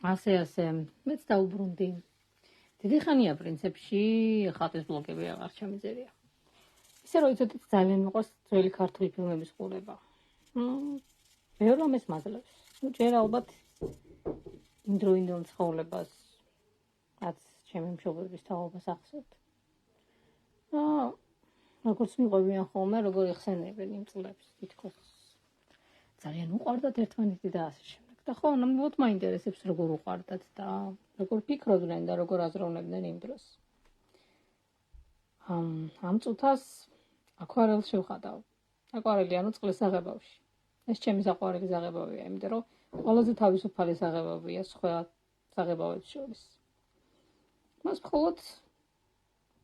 ასე, მეც დაუბრუნდი. დიდი ხანია პრინციპში ხატვის ბლოგები აღარ ჩამიწერია. ისე რომ იცოდეთ ძალიან მიყვარს ძველი ქართული ფილმების ყურება. ბევრ ამას მაძლევს. ჯერ ალბათ იმდროინდელ ცხოვრებას, რაც ჩემი მშობლების თაობას ახსოვთ. როგორც მიყვებიან ხოლმე, როგორ იხსენებენ იმ წლებს, თითქოს ძალიან უყვარდათ ერთმანეთი და ასე შემდეგ. და ხო, ნამდვილად მაინტერესებს როგორ უყვარდათ და როგორ ფიქრობდნენ და როგორ აზროვნებდნენ იმ დროს. ამ წუთას აკვარელს შევხატავ. აკვარელი ანუ წყლის საღებავში. ეს ჩემი საყვარელი საღებავია, იმიტომ რომ ყველაზე თავისუფალი საღებავია სხვა საღებავებს შორის. მას მხოლოდ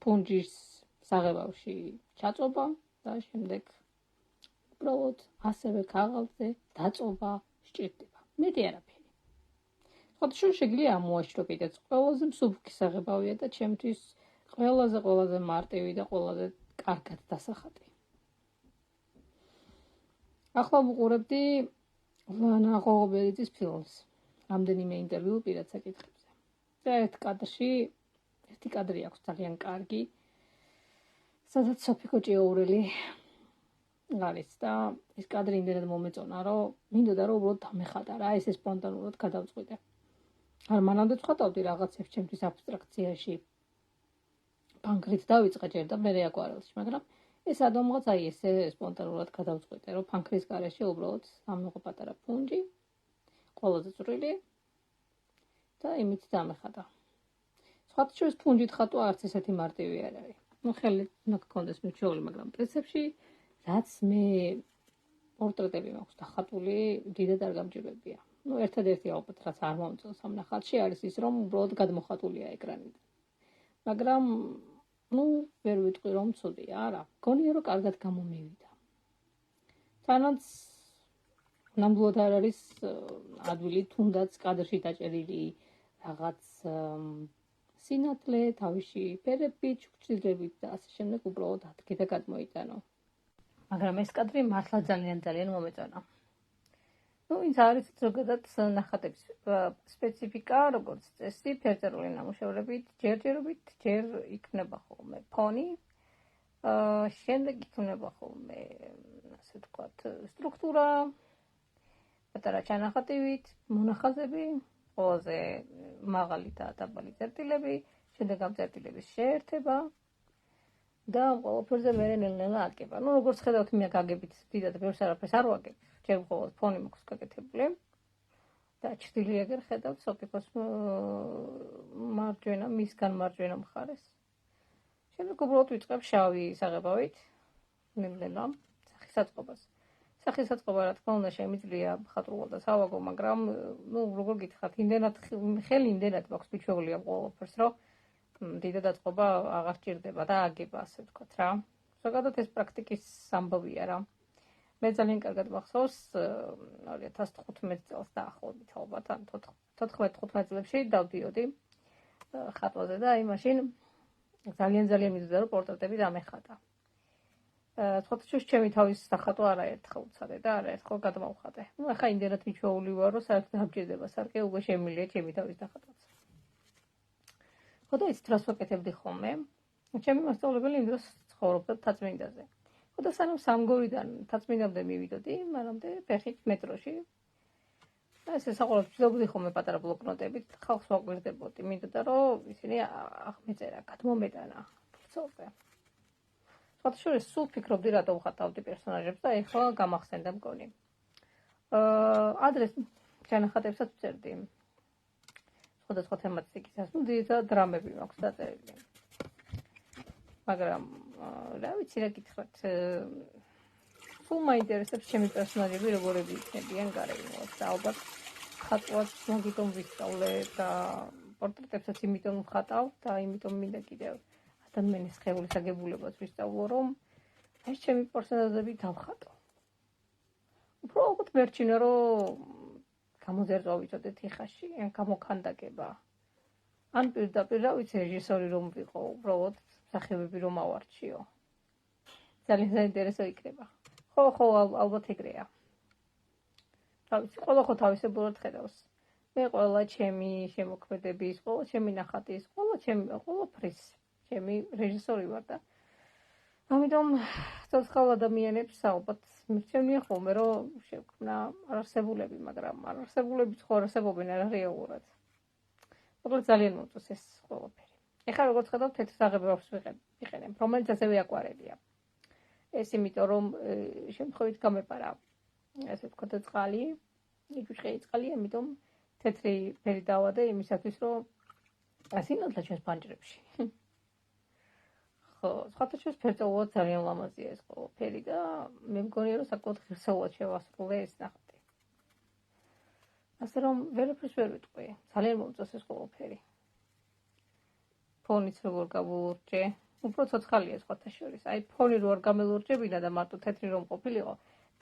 პუნჯის საღებავში ჩაწობა და შემდეგ უბრალოდ ასევე ქაღალდზე დაწობა სჭირდება. მეტი არაფერი. ხოთშო შეგიძლია ამოაშრო კიდეც ყველაზე მსუბუქი საღებავია და ჩემთვის ყველაზე მარტივი და ყველაზე კარგად დასახატი. ახლა ვუყურებდი ლანა ღოღობერიძის ფილმს. რამდენიმე ინტერვიუ პირად საკითხებზე. და ერთი კადრი აქვს ძალიან კარგი. სადაც სოფიკო ჭიაურელი არის და ეს კადრი იმდენად მომეწონა, რომ მინდოდა რომ უბრალოდ დამეხატა რა, ესე სპონტანურად გადავწყვიტე. არ მანამდე ვხატავდი რაღაცებს ჩემთვის აბსტრაქციაში. ფანქრით დავიწყე ჯერ და მერე აკვარელში, მაგრამ ეს ადამიანს აი ესე სპონტანურად გადავწყვიტე, რომ ფანქრის გარეშე უბრალოდ ამიღო პატარა პუნჯი, ყველაზე წვრილი და იმით დამეხატა. სხვათა შორის პუნჯით ხატვა არც ესეთი მარტივი არ არის. ხელი უნდა გქონდეს მიჩვეული, მაგრამ პრინციპში რაც მე პორტრეტები მაქვს დახატული, დიდად არ გამჭირებია. ერთადერთი ალბათ რაც არ მომწონს ამ ნახატში არის ის, რომ უბრალოდ გადმოხატულია ეკრანიდან. მაგრამ ვერ ვიტყვი რომ ცუდია, არა. გონია რომ კარგად გამომივიდა. თანაც ნამდვილად არ არის ადვილი თუნდაც კადრში დაჭერილი რაღაც სინათლე, თავში ფერები, ჩუქჩილებით და ასე შემდეგ უბრალოდ ათქე და გადმოიტანო. მაგრამ ეს კადრი მართლა ძალიან მომეწონა. ვინც არის ზოგადად ნახატების სპეციფიკა, როგორც წესი, ფერწერული ნამუშევრებით, ჯერჯერობით ჯერ იქნება ხოლმე ფონი, შემდეგ იქნება ხოლმე, ასე ვთქვათ, სტრუქტურა, პატარა ჩანახატივით, მონახაზები, ყველაზე მაღალი და დაბალი წერტილები, შემდეგ ამ წერტილების შეერთება და ყველაფერზე მერე ნელ-ნელა აკება. როგორც ხედავთ, მე გაგებით დიდად ბევრს არაფერს არ ვაგებ. ჯერ მხოლოდ ფონი მაქვს გაკეთებული და ჩრდილი აგერ ხედავთ სოფიკოს მარჯვენა, მისგან მარჯვენა მხარეს. შემდეგ უბრალოდ ვიწყებ შავი საღებავით, ნელ-ნელა სახისაწყობას. სახისაწყობა რა თქმა უნდა შემიძლია მხატვრულად და სავაგო, მაგრამ როგორ გითხრათ, ხელი იმდენად მაქვს მიჩვეული ამ ყველაფერს, რომ დიდად აწყობა აღარ ჭირდება და აგება, ასე ვთქვათ რა. ზოგადად ეს პრაქტიკის ამბავია რა. მე ძალიან კარგად მახსოვს 2015 წელს დაახლოებით ალბათ, ან 14-15 წლებში დავდიოდი ხატვაზე და აი მაშინ ძალიან მინდოდა რომ პორტრეტები დამეხატა. სხვათაშორის ჩემი თავის სახატვა არაერთხელ უცადე და არაერთხელ გადმოვხატე. ახლა იმდენად მიჩვეული ვარ, რომ საერთოდ ამჭირდება სარკე, უკვე შემიძლია ჩემი თავის დახატვაც. ხო და ის დროს ვაკეთებდი ხოლმე. ჩემი მასწავლებელი იმ დროს ცხოვრობდა თაწმინდაზე. ხო და სანამ სამგორიდან თაწმინდამდე მივიდოდი, მანამდე ფეხით მეტროში. ესე საყოველთაოდ ვწდებოდი ხოლმე პატარა ბლოკნოტებით, ხალხს ვაკვირდებოდი. მინდოდა რომ ისინი აღმეწერა, გადმომეტანა ბრძოლზე. სხვათაშორის სულ ფიქრობდი რატო ვხატავდი პერსონაჟებს და ეხლა გამახსენდა მგონი. ადრეს ჩანახატებსაც ვწერდი. სხვადასხვა თემატიკის, ძირითადად დრამები მაქვს დაწერილი. მაგრამ რა ვიცი რა გითხრათ, სულ მაინტერესებს ჩემი პერსონაჟები როგორები იქნებიან გარემოაც და ალბათ ხატვაც მაგიტომ ვისწავლე და პორტრეტებსაც იმიტომ ვხატავ და იმიტომ მინდა კიდევ ადამიანის სხეულის აგებულებას ვისწავლო, რომ ეს ჩემი პერსონაჟები დავხატო. უბრალოდ მერჩინო რომ გამოძერწვა ვიცოდეთ იხაში, ან გამოქანდაკება. ან პირდაპირ რა ვიცი რეჟისორი რომ ვიყო, უბრალოდ სახეობები რომ ავარჩიო. ძალიან საინტერესო იქნება. ხო, ალბათ ეგრეა. რა ვიცი, ყველა ხო თავისებურად ხედავს. მე ყველა ჩემი შემოქმედების, ყველა ჩემი ნახატის, ყველაფრის ჩემი რეჟისორი ვარ და ამიტომ ცოცხალ ადამიანებს ალბათ მირჩევნია ხოლმე რომ შევქმნა არარსებულები, მაგრამ არარსებულები ხო არსებობენ არარეალურად. მოკლედ ძალიან მომწონს ეს ყველაფერი. ეხლა როგორც ხედავთ, თეთრ საღებავს ვიყენებ, რომელიც ასევე აკვარელია. ეს იმიტომ რომ შემთხვევით გამეპარა ასე ვთქვათ წყალი, იჭუჭყელი წყალი, ამიტომ თეთრი ფერი დავადე იმისათვის რომ ასინოდლა ჩვენს ფანჯრებში. ხო, სხვათა შორის ფერწერულად ძალიან ლამაზია ეს ყველაფერი და მე მგონია რომ საკმაოდ ღირსეულად შევასრულე ეს ნახატი. ასე რომ ვერაფერს ვერ ვიტყვი, ძალიან მომწონს ეს ყველაფერი. ფონიც როგორ გამოლურჯე, უფრო ცოცხალია სხვათა შორის. აი ფონი რო არ გამელურჯებინა და მარტო თეთრი რომ ყოფილიყო,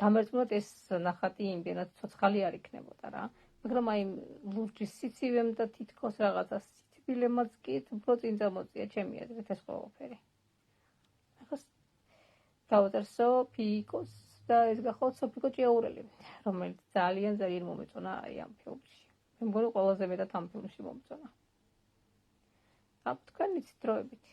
დამერწმუნოთ ეს ნახატი იმდენად ცოცხალი არ იქნებოდა რა. მაგრამ აი ლურჯის სიცივემ და თითქოს რაღაცა სიცილემაც კი უფრო წინ წამოწია ჩემი აზრით ეს ყველაფერი. დავწერსო ფიკოს და ეს გახოთ სოფიკო ჭიაურელი, რომელიც ძალიან მომეწონა აი ამ ფილმში. მე მგონი ყველაზე მეტად ამ ფილმში მომწონა. აქ თქვენ იცით დროებით.